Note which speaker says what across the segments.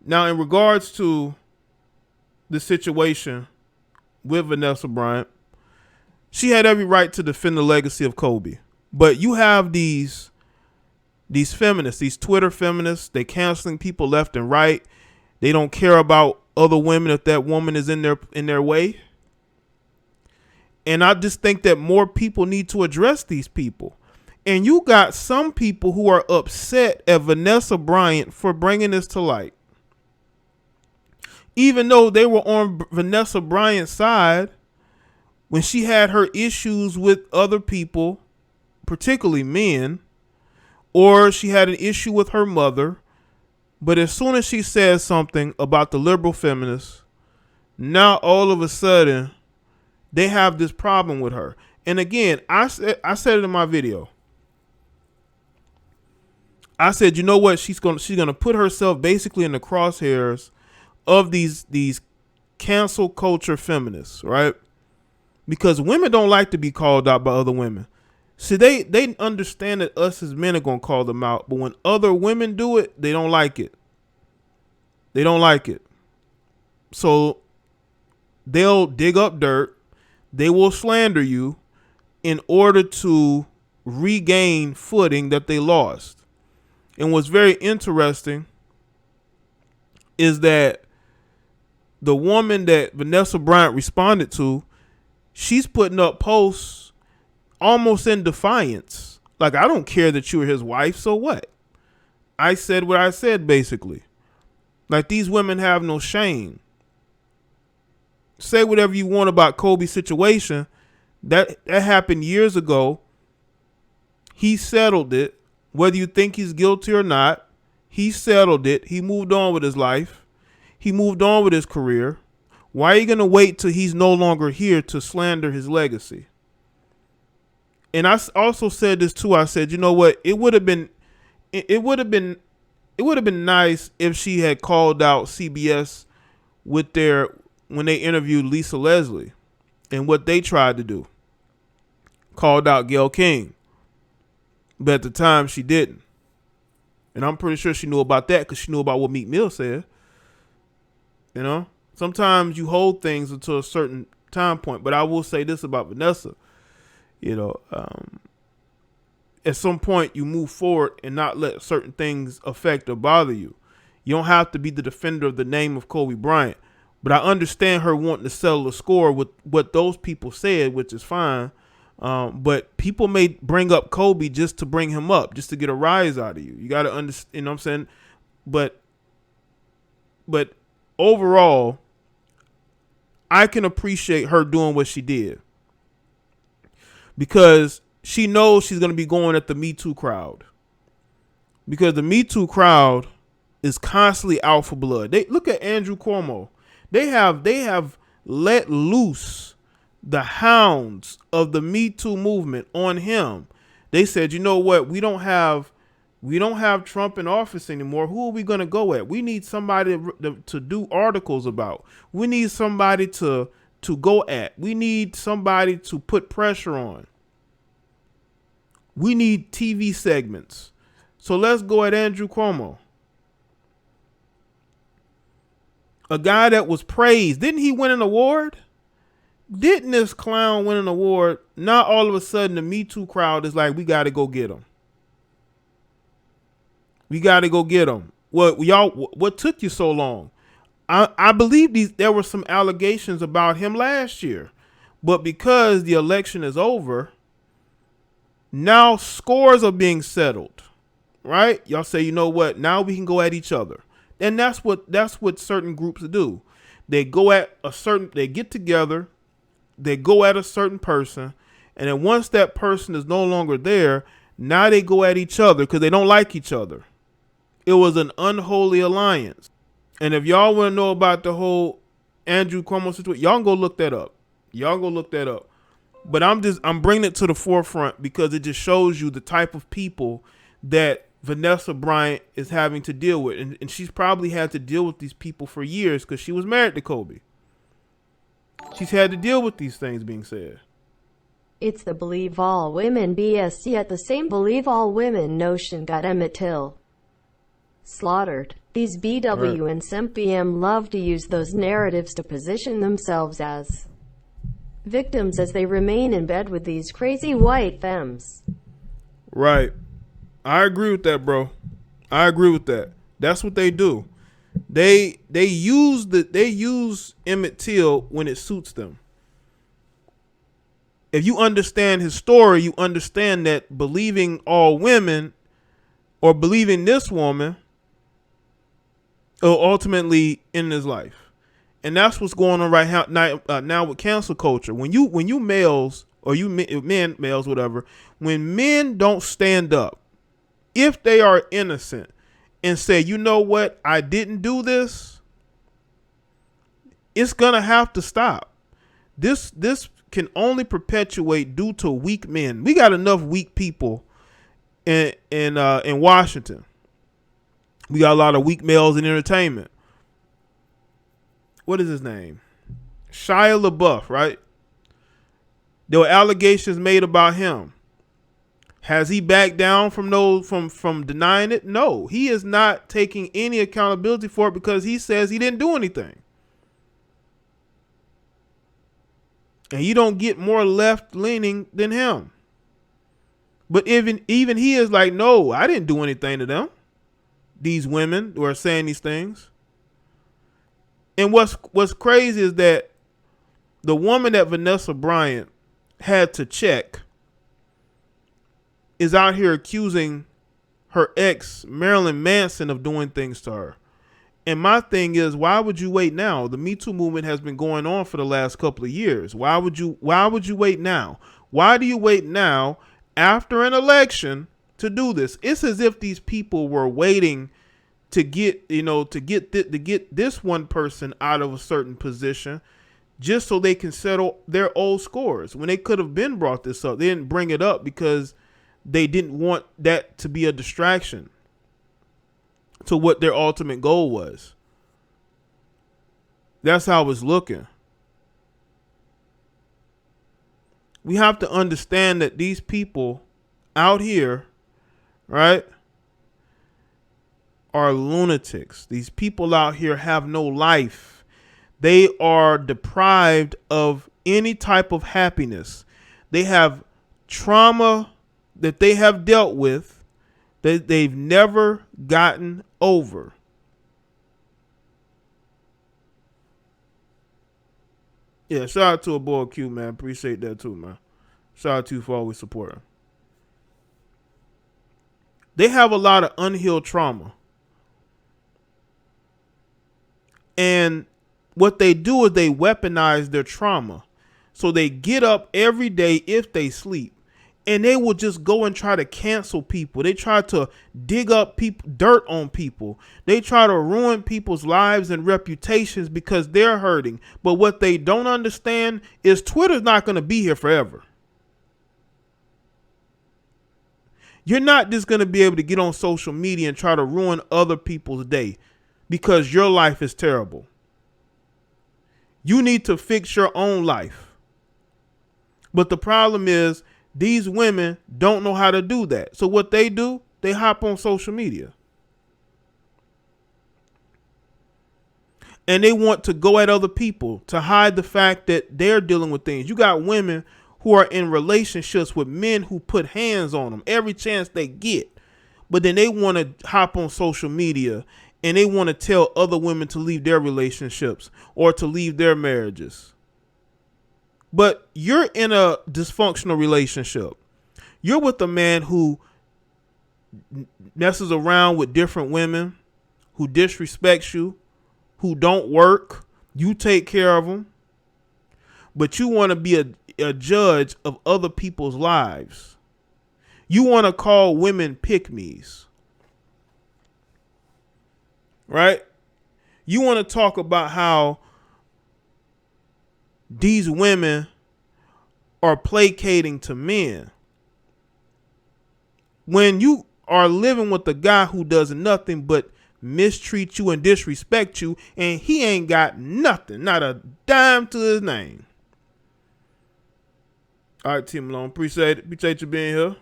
Speaker 1: Now, in regards to the situation with Vanessa Bryant, she had every right to defend the legacy of Kobe. But you have these feminists, these Twitter feminists, they canceling people left and right. They don't care about other women if that woman is in their way. And I just think that more people need to address these people. And you got some people who are upset at Vanessa Bryant for bringing this to light. Even though they were on Vanessa Bryant's side when she had her issues with other people, particularly men, or she had an issue with her mother. But as soon as she says something about the liberal feminists, now all of a sudden they have this problem with her. And again, I said it in my video. I said, you know what? She's gonna put herself basically in the crosshairs of these cancel culture feminists, right? Because women don't like to be called out by other women. See, they understand that us as men are gonna call them out, but when other women do it, they don't like it. They don't like it. So they'll dig up dirt. They will slander you in order to regain footing that they lost. And what's very interesting is that the woman that Vanessa Bryant responded to, she's putting up posts almost in defiance. Like, I don't care that you were his wife, so what? I said what I said, basically. Like, these women have no shame. Say whatever you want about Kobe's situation. That happened years ago. He settled it. Whether you think he's guilty or not, he settled it. He moved on with his life. He moved on with his career. Why are you going to wait till he's no longer here to slander his legacy? And I also said this too. I said, you know what? It would have been nice if she had called out CBS when they interviewed Lisa Leslie and what they tried to do. Called out Gayle King. But at the time, she didn't. And I'm pretty sure she knew about that because she knew about what Meek Mill said. You know? Sometimes you hold things until a certain time point. But I will say this about Vanessa. You know, at some point, you move forward and not let certain things affect or bother you. You don't have to be the defender of the name of Kobe Bryant. But I understand her wanting to settle the score with what those people said, which is fine. But people may bring up Kobe just to bring him up, just to get a rise out of you. You got to understand, you know what I'm saying? But overall, I can appreciate her doing what she did because she knows she's going to be going at the MeToo crowd, because the MeToo crowd is constantly out for blood. They look at Andrew Cuomo. They have let loose the hounds of the MeToo movement on him. They said, you know what? We don't have Trump in office anymore. Who are we going to go at? We need somebody to do articles about. We need somebody to go at. We need somebody to put pressure on. We need TV segments. So let's go at Andrew Cuomo. A guy that was praised. Didn't he win an award? Didn't this clown win an award? Now all of a sudden the Me Too crowd is like, we got to go get him. We got to go get him. What took you so long? I believe there were some allegations about him last year, but because the election is over, now scores are being settled, right? Y'all say, you know what? Now we can go at each other. And that's what certain groups do. They get together, they go at a certain person, and then once that person is no longer there, now they go at each other because they don't like each other. It was an unholy alliance. And if y'all want to know about the whole Andrew Cuomo situation, y'all can go look that up. But I'm bringing it to the forefront because it just shows you the type of people that Vanessa Bryant is having to deal with. And she's probably had to deal with these people for years because she was married to Kobe. She's had to deal with these things being said.
Speaker 2: It's the believe all women BS, yet the same believe all women notion got Emmett Till slaughtered. These
Speaker 1: All right.
Speaker 2: BW and SempM love to use those narratives to position themselves as victims as they remain in bed with these crazy white femmes.
Speaker 1: Right. I agree with that, bro. I agree with that. That's what they do. They use Emmett Till when it suits them. If you understand his story, you understand that believing all women or believing this woman will ultimately end his life. And that's what's going on right now with cancel culture. When you males or males, whatever, when men don't stand up, if they are innocent and say, you know what, I didn't do this, it's gonna have to stop. This can only perpetuate due to weak men. We got enough weak people in Washington. We got a lot of weak males in entertainment. What is his name? Shia LaBeouf, right? There were allegations made about him. Has he backed down from those from denying it? No, he is not taking any accountability for it because he says he didn't do anything. And you don't get more left leaning than him. But even he is like, no, I didn't do anything to them. These women who are saying these things. And what's crazy is that the woman that Vanessa Bryant had to check is out here accusing her ex, Marilyn Manson, of doing things to her. And my thing is, why would you wait now? The MeToo movement has been going on for the last couple of years. Why would you wait now? Why do you wait now after an election to do this? It's as if these people were waiting to get this one person out of a certain position just so they can settle their old scores when they could have been brought this up. They didn't bring it up because they didn't want that to be a distraction to what their ultimate goal was. That's how it's looking. We have to understand that these people out here, right, are lunatics. These people out here have no life. They are deprived of any type of happiness. They have trauma that they have dealt with that they've never gotten over. Yeah, shout out to a boy Q, man. Appreciate that too, man. Shout out to you for always supporting. They have a lot of unhealed trauma. And what they do is they weaponize their trauma. So they get up every day if they sleep. And they will just go and try to cancel people. They try to dig up dirt on people. They try to ruin people's lives and reputations because they're hurting. But what they don't understand is Twitter's not going to be here forever. You're not just going to be able to get on social media and try to ruin other people's day because your life is terrible. You need to fix your own life. But the problem is, these women don't know how to do that. So what they do, they hop on social media. And they want to go at other people to hide the fact that they're dealing with things. You got women who are in relationships with men who put hands on them every chance they get. But then they want to hop on social media and they want to tell other women to leave their relationships or to leave their marriages. But you're in a dysfunctional relationship. You're with a man who messes around with different women, who disrespects you, who don't work. You take care of them. But you want to be a judge of other people's lives. You want to call women pick-me's. Right? You want to talk about how these women are placating to men. When you are living with a guy who does nothing but mistreat you and disrespect you, and he ain't got nothing, not a dime to his name. All right, Team Malone, appreciate it. Appreciate you being here.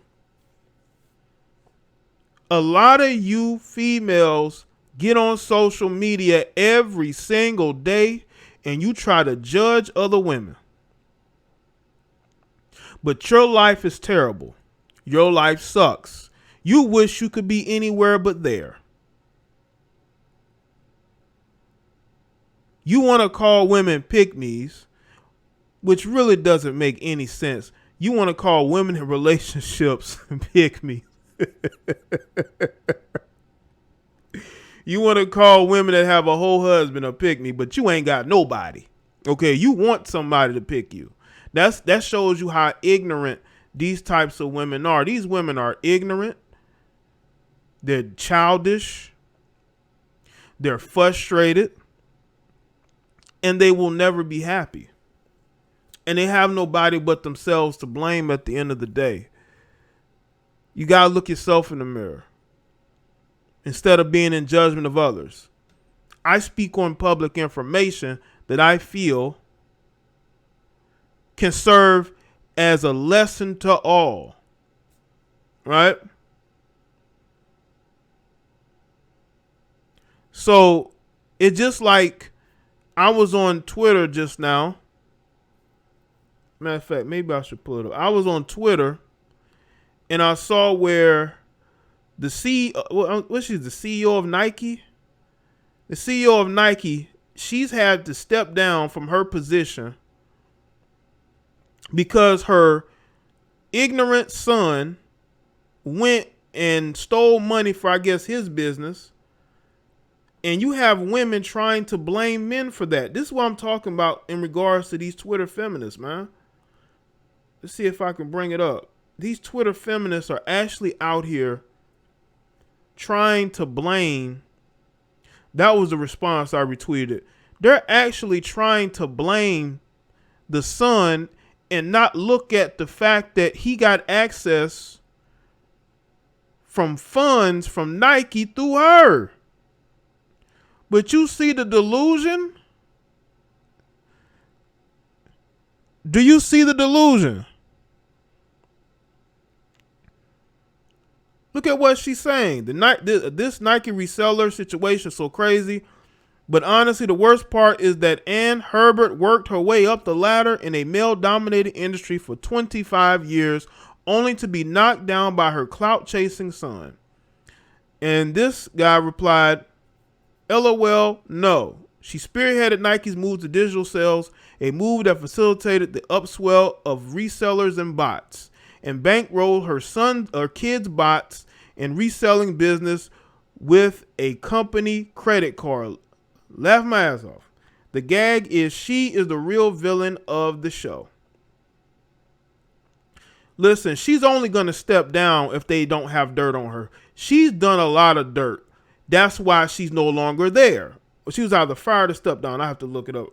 Speaker 1: A lot of you females get on social media every single day and you try to judge other women. But your life is terrible. Your life sucks. You wish you could be anywhere but there. You want to call women pick-me's, which really doesn't make any sense. You want to call women in relationships pick-me. You want to call women that have a whole husband a pick-me, but you ain't got nobody. Okay, you want somebody to pick you. That shows you how ignorant these types of women are. These women are ignorant. They're childish. They're frustrated. And they will never be happy. And they have nobody but themselves to blame at the end of the day. You got to look yourself in the mirror instead of being in judgment of others. I speak on public information that I feel can serve as a lesson to all. Right? So it's just like I was on Twitter just now. Matter of fact, maybe I should pull it up. I was on Twitter and I saw where the she's the CEO of Nike? The CEO of Nike, she's had to step down from her position because her ignorant son went and stole money for, I guess, his business. And you have women trying to blame men for that. This is what I'm talking about in regards to these Twitter feminists, man. Let's see if I can bring it up. These Twitter feminists are actually out here trying to blame. That was the response I retweeted. They're actually trying to blame the son and not look at the fact that he got access from funds from Nike through her. But you see the delusion? Do you see the delusion? Look at what she's saying. This Nike reseller situation is so crazy. But honestly, the worst part is that Ann Herbert worked her way up the ladder in a male-dominated industry for 25 years, only to be knocked down by her clout-chasing son. And this guy replied, LOL, no. She spearheaded Nike's move to digital sales, a move that facilitated the upswell of resellers and bots, and bankrolled her kids' bots and reselling business with a company credit card. Laugh my ass off. The gag is she is the real villain of the show. Listen, she's only going to step down if they don't have dirt on her. She's done a lot of dirt. That's why she's no longer there. She was either fired or stepped down. I have to look it up.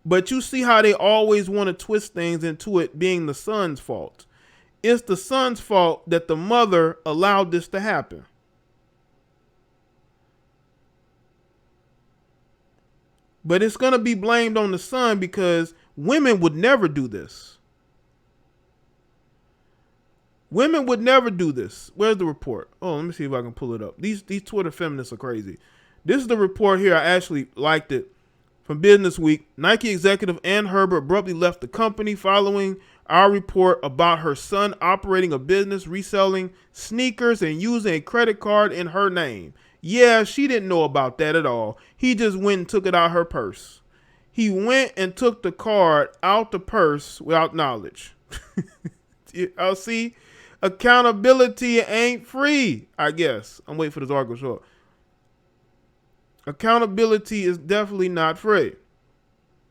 Speaker 1: But you see how they always want to twist things into it being the son's fault. It's the son's fault that the mother allowed this to happen. But it's going to be blamed on the son because women would never do this. Women would never do this. Where's the report? Oh, let me see if I can pull it up. These Twitter feminists are crazy. This is the report here. I actually liked it. From Business Week, Nike executive Ann Herbert abruptly left the company following our report about her son operating a business reselling sneakers and using a credit card in her name. Yeah, she didn't know about that at all. He just went and took it out of her purse. He went and took the card out the purse without knowledge. I'll see. Accountability ain't free, I guess. I'm waiting for this article to show up. Accountability is definitely not free.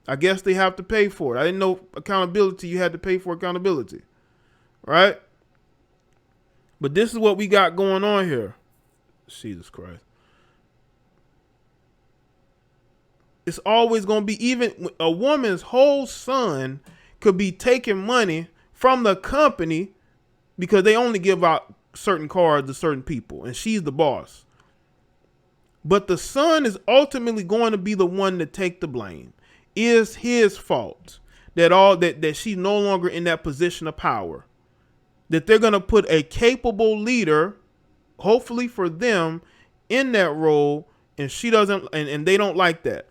Speaker 1: I guess they have to pay for it. I didn't know accountability, you had to pay for accountability. Right? But this is what we got going on here. Jesus Christ. It's always going to be, even a woman's whole son could be taking money from the company because they only give out certain cards to certain people and she's the boss. But the son is ultimately going to be the one to take the blame. It's his fault that she's no longer in that position of power. That they're going to put a capable leader hopefully for them, in that role, and she doesn't, and they don't like that.